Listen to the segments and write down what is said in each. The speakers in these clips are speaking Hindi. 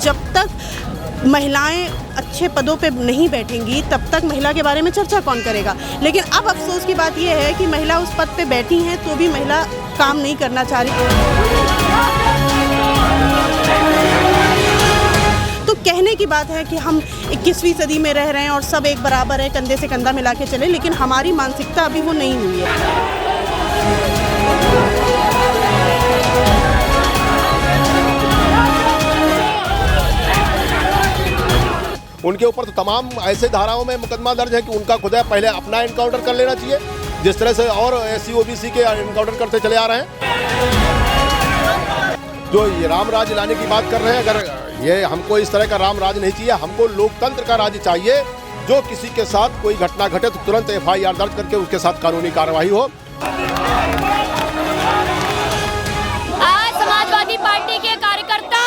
जब तक महिलाएं अच्छे पदों पे नहीं बैठेंगी तब तक महिला के बारे में चर्चा कौन करेगा। लेकिन अब अफसोस की बात यह है कि महिला उस पद पे बैठी हैं तो भी महिला काम नहीं करना चाह रही। तो कहने की बात है कि हम 21वीं सदी में रह रहे हैं और सब एक बराबर है, कंधे से कंधा मिला के चले, लेकिन हमारी मानसिकता अभी वो नहीं हुई है। उनके ऊपर तो तमाम ऐसे धाराओं में मुकदमा दर्ज है कि उनका खुदा पहले अपना एनकाउंटर कर लेना चाहिए, जिस तरह से और SC OBC के एनकाउंटर करते चले आ रहे हैं। जो ये राम राज लाने की बात कर रहे हैं, अगर ये हमको इस तरह का राम राज नहीं चाहिए, हमको लोकतंत्र का राज चाहिए। जो किसी के साथ कोई घटना घटे तो तुरंत FIR दर्ज करके उसके साथ कानूनी कार्रवाई हो। आज समाजवादी पार्टी के कार्यकर्ता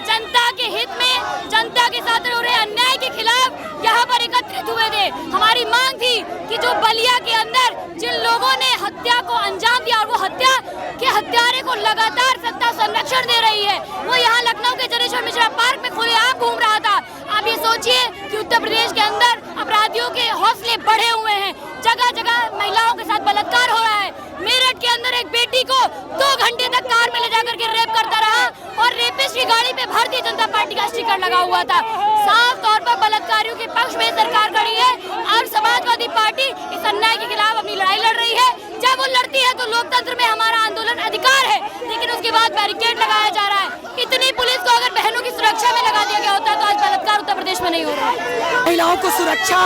जनता के हित में, जनता के साथ हो रहे अन्याय के खिलाफ यहाँ पर एकत्रित हुए थे। हमारी मांग थी कि जो बलिया के अंदर जिन लोगों ने हत्या को अंजाम दिया और वो हत्या के हत्यारे को लगातार सत्ता संरक्षण दे रही है, वो यहाँ लखनऊ के जनेश्वर मिश्रा पार्क में खुलेआम घूम रहा था। आप ये सोचिए कि उत्तर प्रदेश के अंदर अपराधियों के हौसले बढ़े हुए हैं, जगह जगह महिलाओं के साथ बलात्कार हो रहा है। मेरठ के अंदर एक बेटी को 2 घंटे तक कार में ले जाकर के रेप करता रहा और रेपिस्ट की गाड़ी पे भारतीय जनता पार्टी का स्टिकर लगा हुआ था। साफ तौर पर बलात्कारियों के पक्ष में सरकार खड़ी है और समाजवादी पार्टी इस अन्याय के खिलाफ अपनी लड़ाई लड़ रही है। जब वो लड़ती है तो लोकतंत्र में हमारा आंदोलन अधिकार है, लेकिन उसके बाद बैरिकेड लगाया जा रहा है। इतनी पुलिस को अगर बहनों की सुरक्षा में लगा दिया गया होता तो आज बलात्कार उत्तर प्रदेश में नहीं हो रहा है। महिलाओं को सुरक्षा,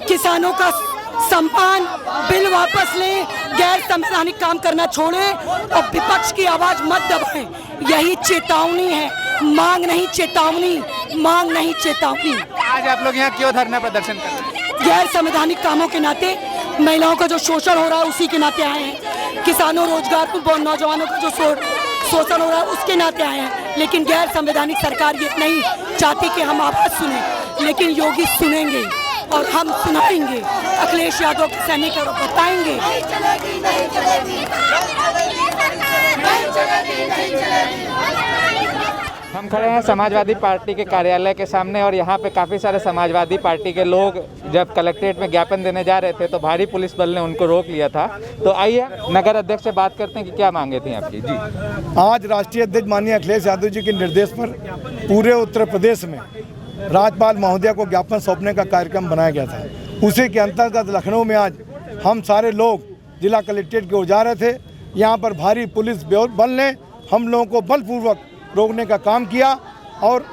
किसानों का सम्मान, बिल वापस लें, गैर संवैधानिक काम करना छोड़ें और विपक्ष की आवाज मत दबाएं। यही चेतावनी है, मांग नहीं चेतावनी, मांग नहीं चेतावनी। आज आप लोग यहाँ क्यों धरना प्रदर्शन कर रहे हैं? गैर संवैधानिक कामों के नाते, महिलाओं का जो शोषण हो रहा है उसी के नाते आए हैं। किसानों, रोजगार, नौजवानों का जो शोषण हो रहा है उसके नाते आए हैं। लेकिन गैर संवैधानिक सरकार ये नहीं चाहती कि हम आवाज सुने, लेकिन योगी सुनेंगे और हम सुनाएंगे। अखिलेश यादव के सैनिक बताएंगे। हम खड़े हैं समाजवादी पार्टी के कार्यालय के सामने और यहाँ पे काफ़ी सारे समाजवादी पार्टी के लोग जब कलेक्ट्रेट में ज्ञापन देने जा रहे थे तो भारी पुलिस बल ने उनको रोक लिया था। तो आइए नगर अध्यक्ष से बात करते हैं कि क्या मांगे थी आपकी। जी, आज राष्ट्रीय अध्यक्ष माननीय अखिलेश यादव जी के निर्देश पर पूरे उत्तर प्रदेश में राज्यपाल महोदया को ज्ञापन सौंपने का कार्यक्रम बनाया गया था। उसी के अंतर्गत लखनऊ में आज हम सारे लोग जिला कलेक्ट्रेट की ओर जा रहे थे। यहाँ पर भारी पुलिस बल ने हम लोगों को बलपूर्वक रोकने का काम किया और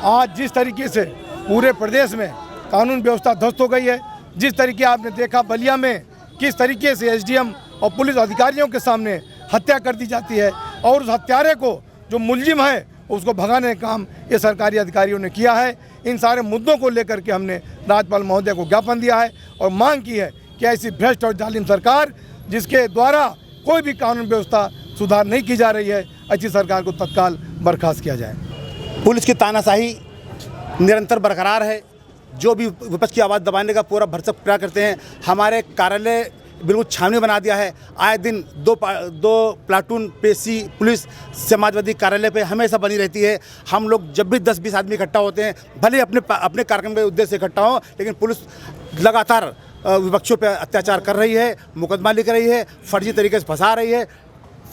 आज जिस तरीके से पूरे प्रदेश में कानून व्यवस्था ध्वस्त हो गई है, जिस तरीके आपने देखा बलिया में किस तरीके से SDM और पुलिस अधिकारियों के सामने हत्या कर दी जाती है और उस हत्यारे को जो मुलजिम है उसको भगाने का काम ये सरकारी अधिकारियों ने किया है। इन सारे मुद्दों को लेकर के हमने राज्यपाल महोदय को ज्ञापन दिया है और मांग की है कि ऐसी भ्रष्ट और जालिम सरकार जिसके द्वारा कोई भी कानून व्यवस्था सुधार नहीं की जा रही है, ऐसी सरकार को तत्काल बर्खास्त किया जाए। पुलिस की तानाशाही निरंतर बरकरार है। जो भी विपक्ष की आवाज़ दबाने का पूरा भरसक प्रयास करते हैं। हमारे कार्यालय बिल्कुल छावनी बना दिया है। आए दिन दो प्लाटून पेशी पुलिस समाजवादी कार्यालय पे हमेशा बनी रहती है। हम लोग जब भी 10-20 आदमी इकट्ठा होते हैं, भले अपने कार्यक्रम के उद्देश्य से इकट्ठा हो, लेकिन पुलिस लगातार विपक्षों पे अत्याचार कर रही है, मुकदमा लिख रही है, फर्जी तरीके से फंसा रही है।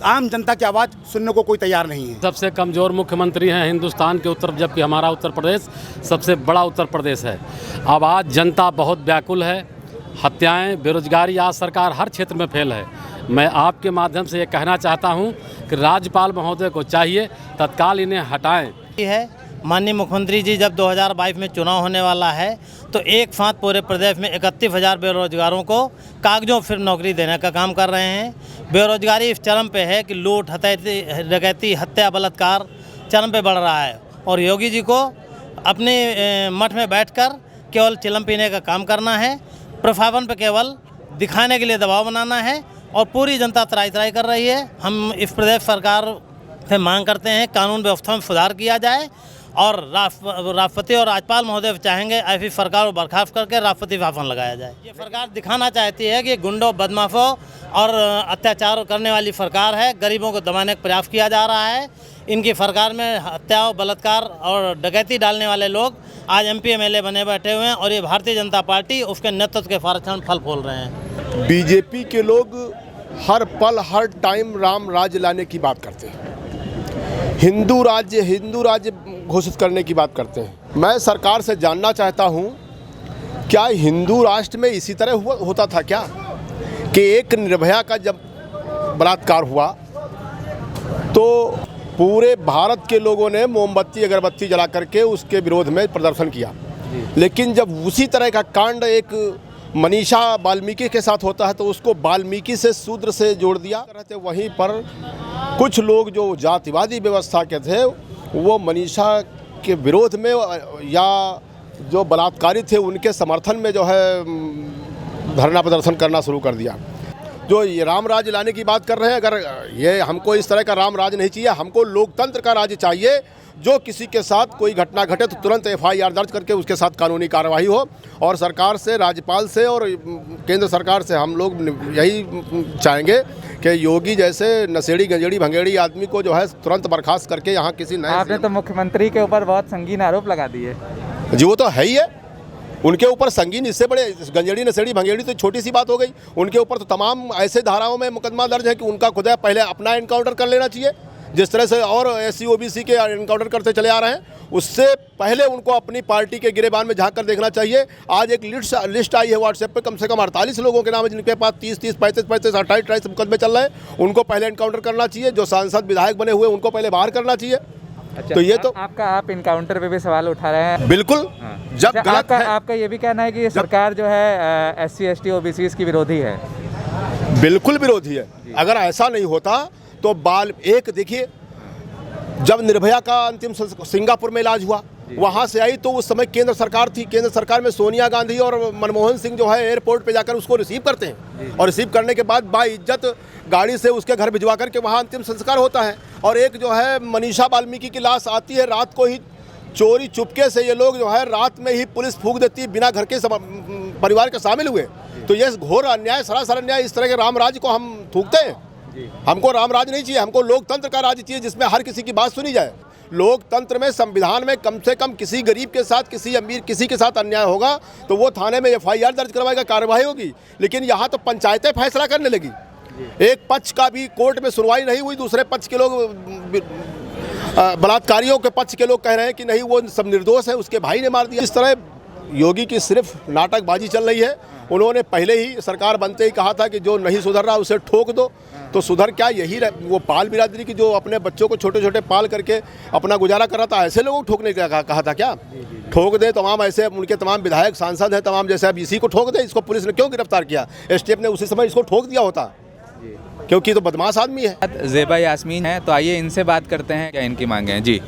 आम जनता की आवाज़ सुनने को कोई तैयार नहीं है। सबसे कमज़ोर मुख्यमंत्री हैं हिंदुस्तान के उत्तर, जबकि हमारा उत्तर प्रदेश सबसे बड़ा उत्तर प्रदेश है। अब आज जनता बहुत व्याकुल है। हत्याएं, बेरोजगारी, आज सरकार हर क्षेत्र में फेल है। मैं आपके माध्यम से ये कहना चाहता हूँ कि राज्यपाल महोदय को चाहिए तत्काल इन्हें हटाएं। है माननीय मुख्यमंत्री जी, जब 2022 में चुनाव होने वाला है तो एक साथ पूरे प्रदेश में 31,000 बेरोजगारों को कागजों फिर नौकरी देने का काम कर रहे हैं। बेरोजगारी इस चरम पे है कि लूट, डकैती, हत्या, बलात्कार चरम पे बढ़ रहा है और योगी जी को अपने मठ में बैठकर केवल चिलम पीने का काम करना है, प्रभावन पे केवल दिखाने के लिए दबाव बनाना है और पूरी जनता त्राही कर रही है। हम इस प्रदेश सरकार से मांग करते हैं कानून व्यवस्था में सुधार किया जाए और राष्ट्रपति और राज्यपाल महोदय चाहेंगे ऐसी सरकार को बर्खास्त करके राष्ट्रपति शासन लगाया जाए। ये सरकार दिखाना चाहती है कि गुंडों, बदमाशों और अत्याचार करने वाली सरकार है। गरीबों को दबाने का प्रयास किया जा रहा है। इनकी सरकार में हत्याओं, बलात्कार और डकैती डालने वाले लोग आज MP MLA बने बैठे हुए हैं और ये भारतीय जनता पार्टी उसके नेतृत्व के फल फूल रहे हैं। बीजेपी के लोग हर पल हर टाइम राम राज्य लाने की बात करते हैं, हिंदू राज्य घोषित करने की बात करते हैं। मैं सरकार से जानना चाहता हूं, क्या हिंदू राष्ट्र में इसी तरह होता था क्या कि एक निर्भया का जब बलात्कार हुआ तो पूरे भारत के लोगों ने मोमबत्ती अगरबत्ती जला करके उसके विरोध में प्रदर्शन किया, लेकिन जब उसी तरह का कांड एक मनीषा वाल्मीकि के साथ होता है तो उसको वाल्मीकि से शूद्र से जोड़ दिया रहते। वहीं पर कुछ लोग जो जातिवादी व्यवस्था के थे वो मनीषा के विरोध में या जो बलात्कारी थे उनके समर्थन में जो है धरना प्रदर्शन करना शुरू कर दिया। जो ये राम राज्य लाने की बात कर रहे हैं, अगर ये हमको इस तरह का राम राज्य नहीं चाहिए, हमको लोकतंत्र का राज्य चाहिए। जो किसी के साथ कोई घटना घटे तो तुरंत FIR दर्ज करके उसके साथ कानूनी कार्रवाई हो। और सरकार से, राज्यपाल से और केंद्र सरकार से हम लोग यही चाहेंगे कि योगी जैसे नशेड़ी, गंजेड़ी, भंगेड़ी आदमी को जो है तुरंत बर्खास्त करके यहाँ किसी नए। आपने तो मुख्यमंत्री के ऊपर बहुत संगीन आरोप लगा दिए। जी वो तो है ही है, उनके ऊपर संगीन, इससे बड़े गंजेड़ी, नशेड़ी, भंगेड़ी तो छोटी सी बात हो गई। उनके ऊपर तो तमाम ऐसे धाराओं में मुकदमा दर्ज है कि उनका खुद पहले अपना इनकाउंटर कर लेना चाहिए। जिस तरह से और SC OBC के इनकाउंटर करते चले आ रहे हैं, उससे पहले उनको अपनी पार्टी के गिरेबान में झांक कर देखना चाहिए। आज एक लिस्ट आई है व्हाट्सएप पे, कम से कम 48 लोगों के नाम है जिनके पास 30, 35, 28 मुकदमे चल रहे हैं। उनको पहले इनकाउंटर करना चाहिए। जो सांसद, विधायक बने हुए उनको पहले बाहर करना चाहिए। अच्छा, तो ये तो आप इनकाउंटर पे भी सवाल उठा रहे हैं। बिल्कुल, जब गलत है। आपका ये भी कहना है कि ये सरकार जो है SC ST OBC की विरोधी है? बिल्कुल विरोधी है। अगर ऐसा नहीं होता तो देखिए, जब निर्भया का अंतिम सिंगापुर में इलाज हुआ, वहाँ से आई तो उस समय केंद्र सरकार थी। केंद्र सरकार में सोनिया गांधी और मनमोहन सिंह जो है एयरपोर्ट पे जाकर उसको रिसीव करते हैं और रिसीव करने के बाद बाइज्जत गाड़ी से उसके घर भिजवा करके वहाँ अंतिम संस्कार होता है। और एक जो है मनीषा वाल्मीकि की लाश आती है रात को ही, चोरी चुपके से ये लोग जो है रात में ही पुलिस फूंक देती है बिना घर के परिवार के शामिल हुए। तो ये घोर अन्याय, सरासर अन्याय। इस तरह के राम राज्य को हम थूकते हैं? हमको राम राज्य नहीं चाहिए, हमको लोकतंत्र का राज्य चाहिए जिसमें हर किसी की बात सुनी जाए। लोकतंत्र में, संविधान में कम से कम किसी गरीब के साथ, किसी अमीर, किसी के साथ अन्याय होगा तो वो थाने में FIR दर्ज करवाएगा, कार्रवाई होगी। लेकिन यहाँ तो पंचायतें फैसला करने लगी। एक पक्ष का भी कोर्ट में सुनवाई नहीं हुई, दूसरे पक्ष के लोग, बलात्कारियों के पक्ष के लोग कह रहे हैं कि नहीं वो सब निर्दोष है, उसके भाई ने मार दिया। इस तरह योगी की सिर्फ नाटकबाजी चल रही है। उन्होंने पहले ही सरकार बनते ही कहा था कि जो नहीं सुधर रहा उसे ठोक दो, तो सुधर क्या यही वो पाल बिरादरी की जो अपने बच्चों को छोटे छोटे पाल करके अपना गुजारा कर रहा था, ऐसे लोगों को ठोकने का कहा था क्या? ठोक दे तमाम, ऐसे उनके तमाम विधायक, सांसद हैं तमाम, जैसे अब इसी को ठोक दे। इसको पुलिस ने क्यों गिरफ्तार किया? STF ने उसी समय इसको ठोक दिया होता, क्योंकि तो बदमाश आदमी है। ज़ेबा यास्मीन है, तो आइए इनसे बात करते हैं, क्या इनकी मांगे हैं। जी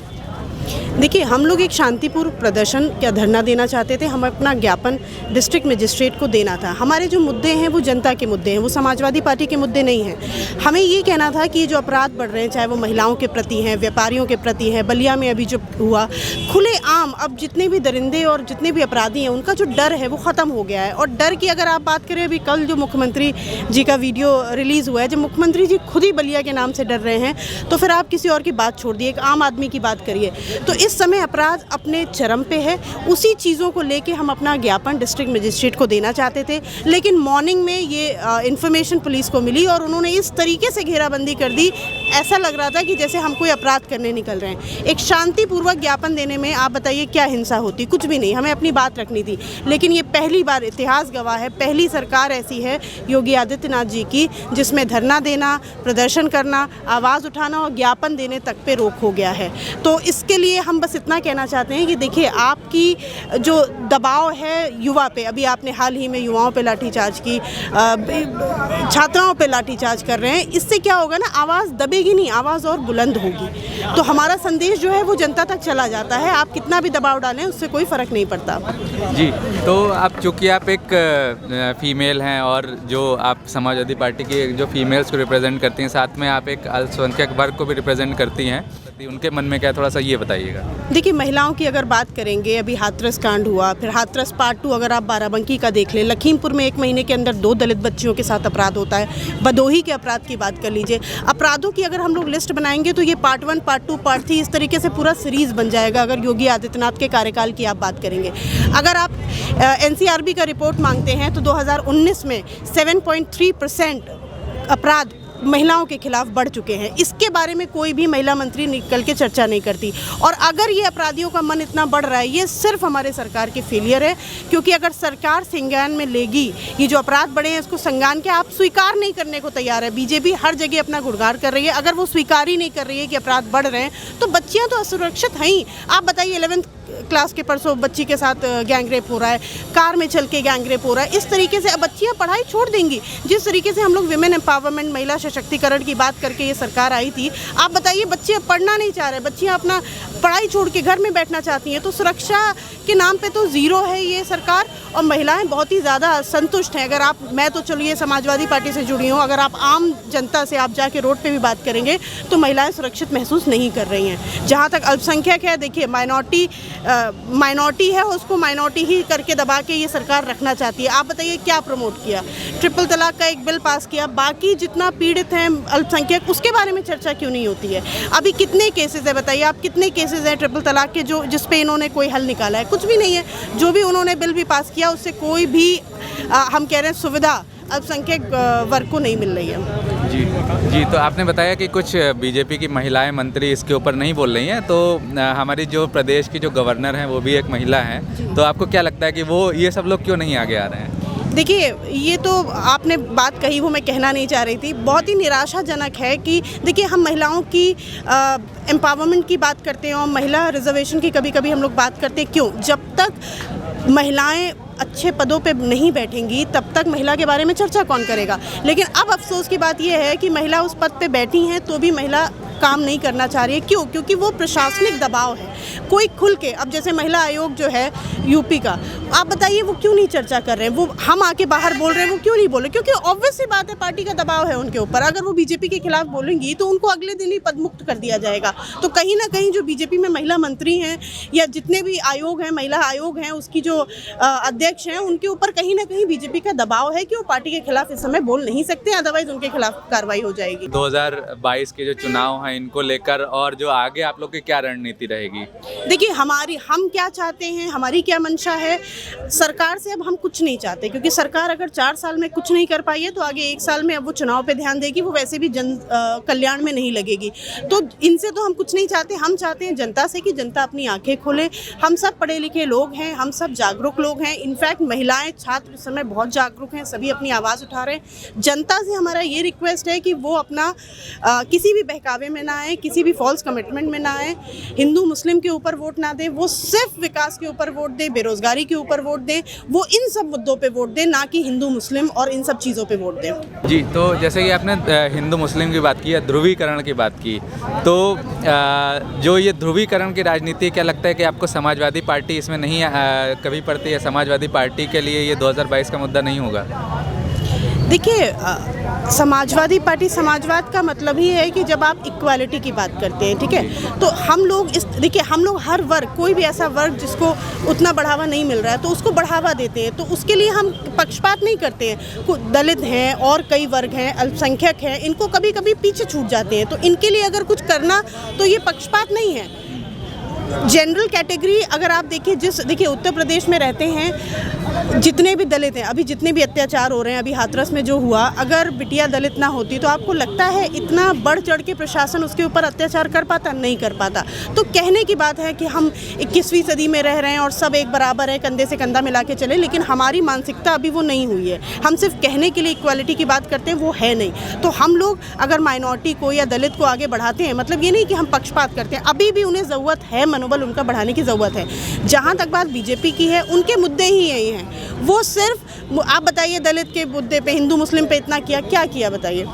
देखिए, हम लोग एक शांतिपूर्ण प्रदर्शन या धरना देना चाहते थे। हम अपना ज्ञापन डिस्ट्रिक्ट मजिस्ट्रेट को देना था। हमारे जो मुद्दे हैं वो जनता के मुद्दे हैं, वो समाजवादी पार्टी के मुद्दे नहीं हैं। हमें ये कहना था कि जो अपराध बढ़ रहे हैं, चाहे वो महिलाओं के प्रति हैं, व्यापारियों के प्रति हैं, बलिया में अभी जो हुआ, खुले आम अब जितने भी दरिंदे और जितने भी अपराधी हैं उनका जो डर है वो ख़त्म हो गया है। और डर की अगर आप बात करें, अभी कल जो मुख्यमंत्री जी का वीडियो रिलीज़ हुआ है, जब मुख्यमंत्री जी खुद ही बलिया के नाम से डर रहे हैं, तो फिर आप किसी और की बात छोड़ दिए, एक आम आदमी की बात करिए। तो इस समय अपराध अपने चरम पे है। उसी चीज़ों को लेके हम अपना ज्ञापन डिस्ट्रिक्ट मजिस्ट्रेट को देना चाहते थे, लेकिन मॉर्निंग में ये इन्फॉर्मेशन पुलिस को मिली और उन्होंने इस तरीके से घेराबंदी कर दी, ऐसा लग रहा था कि जैसे हम कोई अपराध करने निकल रहे हैं। एक शांतिपूर्वक ज्ञापन देने में आप बताइए क्या हिंसा होती? कुछ भी नहीं, हमें अपनी बात रखनी थी। लेकिन ये पहली बार, इतिहास गवाह है, पहली सरकार ऐसी है योगी आदित्यनाथ जी की जिसमें धरना देना, प्रदर्शन करना, आवाज़ उठाना और ज्ञापन देने तक पे रोक हो गया है। तो इसके लिए हम बस इतना कहना चाहते हैं कि देखिए, आपकी जो दबाव है युवा पे, अभी आपने हाल ही में युवाओं पे लाठीचार्ज की, छात्राओं पे लाठीचार्ज कर रहे हैं, इससे क्या होगा ना, आवाज़ दबेगी नहीं, आवाज़ और बुलंद होगी। तो हमारा संदेश जो है वो जनता तक चला जाता है। आप कितना भी दबाव डालें उससे कोई फ़र्क नहीं पड़ता। जी, तो आप चूँकि आप एक फ़ीमेल हैं और जो आप समाजवादी पार्टी की जो फीमेल्स को रिप्रेजेंट करती हैं, साथ में आप एक अल्पसंख्यक वर्ग को भी रिप्रेजेंट करती हैं, थी, उनके मन में क्या, थोड़ा सा ये बताइएगा। देखिए, महिलाओं की अगर बात करेंगे, अभी हाथरस कांड हुआ, फिर हाथरस पार्ट 2 अगर आप बाराबंकी का देख लें, लखीमपुर में 1 महीने के अंदर 2 दलित बच्चियों के साथ अपराध होता है। भदोही के अपराध की बात कर लीजिए। अपराधों की अगर हम लोग लिस्ट बनाएंगे तो ये पार्ट 1, पार्ट 2, पार्ट 3 इस तरीके से पूरा सीरीज बन जाएगा अगर योगी आदित्यनाथ के कार्यकाल की आप बात करेंगे। अगर आप NCRB का रिपोर्ट मांगते हैं तो 2019 में 7.3% अपराध महिलाओं के खिलाफ बढ़ चुके हैं। इसके बारे में कोई भी महिला मंत्री निकल के चर्चा नहीं करती। और अगर ये अपराधियों का मन इतना बढ़ रहा है, ये सिर्फ हमारे सरकार के फेलियर है, क्योंकि अगर सरकार संज्ञान में लेगी ये जो अपराध बढ़े हैं इसको संज्ञान के, आप स्वीकार नहीं करने को तैयार है। बीजेपी हर जगह अपना गुणगान कर रही है, अगर वो स्वीकार ही नहीं कर रही है कि अपराध बढ़ रहे हैं तो बच्चियाँ तो असुरक्षित हैं ही। आप बताइए, 11th क्लास के परसों बच्ची के साथ गैंग रेप हो रहा है, कार में चल के गैंग रेप हो रहा है। इस तरीके से अब बच्चियाँ पढ़ाई छोड़ देंगी। जिस तरीके से हम लोग विमेन एम्पावरमेंट, महिला सशक्तिकरण की बात करके ये सरकार आई थी, आप बताइए बच्चे अब पढ़ना नहीं चाह रहे, बच्चियाँ अपना पढ़ाई छोड़ के घर में बैठना चाहती हैं। तो सुरक्षा के नाम पे तो ज़ीरो है ये सरकार, और महिलाएं बहुत ही ज़्यादा असंतुष्ट हैं। अगर आप, मैं तो चलिए समाजवादी पार्टी से जुड़ी हूँ, अगर आप आम जनता से आप जाके रोड पे भी बात करेंगे तो महिलाएं सुरक्षित महसूस नहीं कर रही हैं। जहाँ तक अल्पसंख्यक है, देखिए माइनॉरिटी है, उसको माइनॉरिटी ही करके दबा के ये सरकार रखना चाहती है। आप बताइए क्या प्रमोट किया? ट्रिपल तलाक का एक बिल पास किया, बाकी जितना पीड़ित हैं अल्पसंख्यक उसके बारे में चर्चा क्यों नहीं होती है? अभी कितने केसेस है बताइए आप, कितने केसेस हैं ट्रिपल तलाक के जो जिस पे इन्होंने कोई हल निकाला है? कुछ भी नहीं है। जो भी उन्होंने बिल भी पास किया उससे कोई भी हम कह रहे हैं सुविधा अल्पसंख्यक वर्ग को नहीं मिल रही है। जी, तो आपने बताया कि कुछ बीजेपी की महिलाएं मंत्री इसके ऊपर नहीं बोल रही हैं, तो हमारी जो प्रदेश की जो गवर्नर हैं वो भी एक महिला हैं, तो आपको क्या लगता है कि वो ये सब लोग क्यों नहीं आगे आ रहे हैं? देखिए, ये तो आपने बात कही वो मैं कहना नहीं चाह रही थी। बहुत ही निराशाजनक है कि देखिए, हम महिलाओं की एम्पावरमेंट की बात करते हैं और महिला रिजर्वेशन की कभी कभी हम लोग बात करते हैं। क्यों? जब तक महिलाएं अच्छे पदों पे नहीं बैठेंगी तब तक महिला के बारे में चर्चा कौन करेगा। लेकिन अब अफसोस की बात यह है कि महिला उस पद पे बैठी हैं तो भी महिला काम नहीं करना चाह रही है। क्यों? क्योंकि वो प्रशासनिक दबाव है। कोई खुल के, अब जैसे महिला आयोग जो है यूपी का, आप बताइए वो क्यों नहीं चर्चा कर रहे हैं? वो हम आके बाहर बोल रहे हैं, वो क्यों नहीं बोल रहे? क्योंकि ऑब्वियस सी बात है, पार्टी का दबाव है उनके ऊपर। अगर वो बीजेपी के खिलाफ बोलेंगी तो उनको अगले दिन ही पदमुक्त कर दिया जाएगा। तो कहीं ना कहीं जो बीजेपी में महिला मंत्री हैं या जितने भी आयोग हैं, महिला आयोग हैं, उसकी जो अध्यक्ष हैं, उनके ऊपर कहीं ना कहीं बीजेपी का दबाव है कि वो पार्टी के खिलाफ इस समय बोल नहीं सकते, अदरवाइज उनके खिलाफ कार्रवाई हो जाएगी। 2022 के जो चुनाव हैं इनको लेकर और जो आगे आप लोग की क्या रणनीति रहेगी? देखिए, हम क्या चाहते हैं, हमारी क्या मंशा है, सरकार से अब हम कुछ नहीं चाहते, क्योंकि सरकार अगर 4 साल में कुछ नहीं कर पाई है तो आगे 1 साल में अब वो चुनाव पे ध्यान देगी, वो वैसे भी जन कल्याण में नहीं लगेगी। तो इनसे तो हम कुछ नहीं चाहते। हम चाहते हैं जनता से कि जनता अपनी आंखें खोले। हम सब पढ़े लिखे लोग हैं, हम सब जागरूक लोग हैं। इनफैक्ट महिलाएं, छात्र इस समय बहुत जागरूक हैं, सभी अपनी आवाज़ उठा रहे हैं। जनता से हमारा ये रिक्वेस्ट है कि वो अपना किसी भी बहकावे में ना आए, किसी भी फॉल्स कमिटमेंट में ना आए, हिंदू मुस्लिम के ऊपर वोट ना दें, वो सिर्फ विकास के ऊपर वोट दें, बेरोजगारी के ऊपर वोट दें, वो इन सब मुद्दों पे वोट दें, ना कि हिंदू मुस्लिम और इन सब चीज़ों पे वोट दें। जी, तो जैसे कि आपने हिंदू मुस्लिम की बात की या ध्रुवीकरण की बात की, तो जो ये ध्रुवीकरण की राजनीति, क्या लगता है कि आपको समाजवादी पार्टी इसमें नहीं कभी पड़ती है? समाजवादी पार्टी के लिए ये 2022 का मुद्दा नहीं होगा? देखिए, समाजवादी पार्टी, समाजवाद का मतलब ही है कि जब आप इक्वालिटी की बात करते हैं, ठीक है, तो हम लोग देखिए, हम लोग हर वर्ग, कोई भी ऐसा वर्ग जिसको उतना बढ़ावा नहीं मिल रहा है तो उसको बढ़ावा देते हैं। तो उसके लिए हम पक्षपात नहीं करते हैं। दलित हैं और कई वर्ग हैं, अल्पसंख्यक हैं, इनको कभी कभी पीछे छूट जाते हैं। तो इनके लिए अगर कुछ करना तो ये पक्षपात नहीं है। जनरल कैटेगरी अगर आप देखिए, देखिए उत्तर प्रदेश में रहते हैं जितने भी दलित हैं, अभी जितने भी अत्याचार हो रहे हैं, अभी हाथरस में जो हुआ, अगर बिटिया दलित ना होती तो आपको लगता है इतना बढ़ चढ़ के प्रशासन उसके ऊपर अत्याचार कर पाता? नहीं कर पाता। तो कहने की बात है कि हम 21वीं सदी में रह रहे हैं और सब एक बराबर है, कंधे से कंधा मिला के चले, लेकिन हमारी मानसिकता अभी वो नहीं हुई है। हम सिर्फ कहने के लिए इक्वालिटी की बात करते हैं, वो है नहीं। तो हम लोग अगर माइनॉरिटी को या दलित को आगे बढ़ाते हैं, मतलब ये नहीं कि हम पक्षपात करते हैं, अभी भी उन्हें ज़रूरत है, मनोबल उनका बढ़ाने की ज़रूरत है। जहाँ तक बात बीजेपी की है, उनके मुद्दे ही यही हैं। हैं। वो सिर्फ आप बताइए दलित के मुद्दे पे, हिंदू मुस्लिम पे इतना किया, क्या किया बताइए?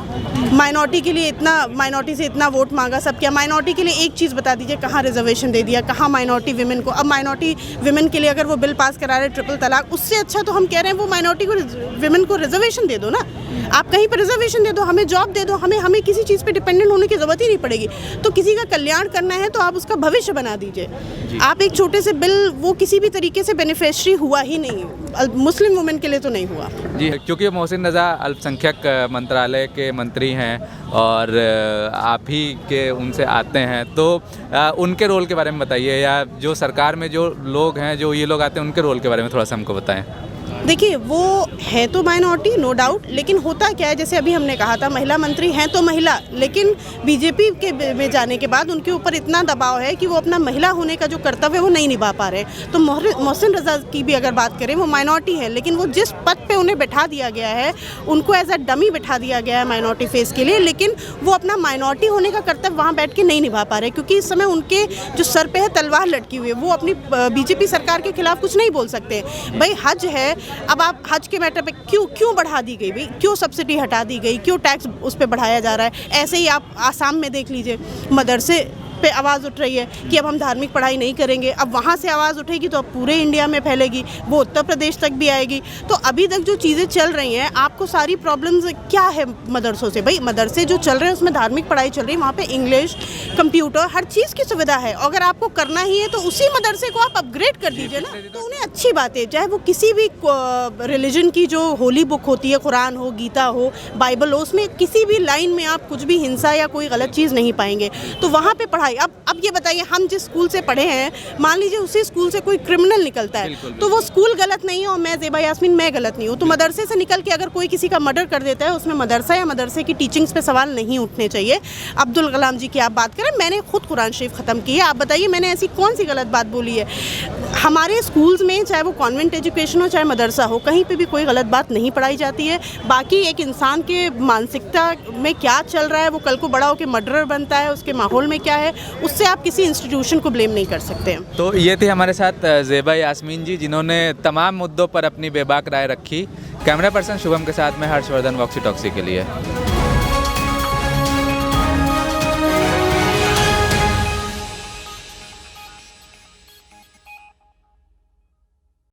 माइनॉरिटी के लिए इतना, माइनॉरिटी से इतना वोट मांगा, सब किया। माइनॉरिटी के लिए एक चीज़ बता दीजिए, कहाँ रिजर्वेशन दे दिया, कहाँ माइनॉरिटी विमेन को? अब माइनॉरिटी विमेन के लिए अगर वो बिल पास करा रहे ट्रिपल तलाक, उससे अच्छा तो हम कह रहे हैं वो माइनॉरिटी को, विमेन को रिजर्वेशन दे दो ना। आप कहीं पर रिजर्वेशन दे दो, हमें जॉब दे दो, हमें किसी चीज़ पे डिपेंडेंट होने की ज़रूरत ही नहीं पड़ेगी। तो किसी का कल्याण करना है तो आप उसका भविष्य बना दीजिए। आप एक छोटे से बिल, वो किसी भी तरीके से बेनिफिशियरी हुआ ही नहीं, मुस्लिम वुमेन के लिए तो नहीं हुआ जी। क्योंकि मोहसिन रज़ा अल्पसंख्यक मंत्रालय के मंत्री हैं और आप ही के उनसे आते हैं, तो उनके रोल के बारे में बताइए, या जो सरकार में जो लोग हैं, जो ये लोग आते हैं, उनके रोल के बारे में थोड़ा सा हमको बताएं। देखिए, वो है तो माइनॉरिटी, नो डाउट, लेकिन होता क्या है, जैसे अभी हमने कहा था महिला मंत्री हैं तो महिला, लेकिन बीजेपी के में जाने के बाद उनके ऊपर इतना दबाव है कि वो अपना महिला होने का जो कर्तव्य है वो नहीं निभा पा रहे। तो मोहसिन रज़ा की भी अगर बात करें, वो माइनॉरिटी है, लेकिन वो जिस पद पे उन्हें बैठा दिया गया है, उनको एज अ डमी बैठा दिया गया है माइनॉरिटी फेस के लिए, लेकिन वो अपना माइनॉरिटी होने का कर्तव्य वहाँ बैठ के नहीं निभा पा रहे, क्योंकि इस समय उनके जो सर पे है तलवार लटकी हुई है। वो अपनी बीजेपी सरकार के खिलाफ कुछ नहीं बोल सकते। भाई हज है, अब आप हज के मैटर पे क्यों बढ़ा दी गई भाई? क्यों सब्सिडी हटा दी गई? क्यों टैक्स उस पे बढ़ाया जा रहा है? ऐसे ही आप आसाम में देख लीजिए, मदरसे पे आवाज़ उठ रही है कि अब हम धार्मिक पढ़ाई नहीं करेंगे। अब वहाँ से आवाज़ उठेगी तो अब पूरे इंडिया में फैलेगी, वो उत्तर प्रदेश तक भी आएगी। तो अभी तक जो चीज़ें चल रही हैं, आपको सारी प्रॉब्लम्स क्या है मदरसों से? भाई मदरसे जो चल रहे हैं उसमें धार्मिक पढ़ाई चल रही है, वहाँ पे इंग्लिश, कंप्यूटर, हर चीज़ की सुविधा है। अगर आपको करना ही है तो उसी मदरसे को आप अपग्रेड कर दीजिए ना, तो उन्हें अच्छी बात है। चाहे वो किसी भी रिलीजन की जो होली बुक होती है, कुरान हो, गीता हो, बाइबल हो, उसमें किसी भी लाइन में आप कुछ भी हिंसा या कोई गलत चीज़ नहीं पाएंगे। तो वहाँ पे पढ़ाई, अब ये बताइए, हम जिस स्कूल से पढ़े हैं, मान लीजिए उसी स्कूल से कोई क्रिमिनल निकलता है, तो वो स्कूल गलत नहीं है और मैं ज़ेबा यास्मीन मैं गलत नहीं हूँ। तो मदरसे से निकल के अगर कोई किसी का मर्डर कर देता है, उसमें मदरसा या मदरसे की टीचिंग्स पे सवाल नहीं उठने चाहिए। अब्दुल कलाम जी की आप बात करें, मैंने खुद कुरान शरीफ ख़त्म की है, आप बताइए मैंने ऐसी कौन सी गलत बात बोली है? हमारे स्कूल्स में, चाहे वो कॉन्वेंट एजुकेशन हो चाहे मदरसा हो, कहीं पे भी कोई गलत बात नहीं पढ़ाई जाती है। बाकी एक इंसान के मानसिकता में क्या चल रहा है, वो कल को बड़ा होकर मर्डरर बनता है, उसके माहौल में क्या है, उससे आप किसी इंस्टीट्यूशन को ब्लेम नहीं कर सकते। तो ये थी हमारे साथ ज़ेबा यास्मीन जी, जिन्होंने तमाम मुद्दों पर अपनी बेबाक राय रखी। कैमरा पर्सन शुभम के साथ में हर्षवर्धन, वॉक्सी टॉक्सी के लिए।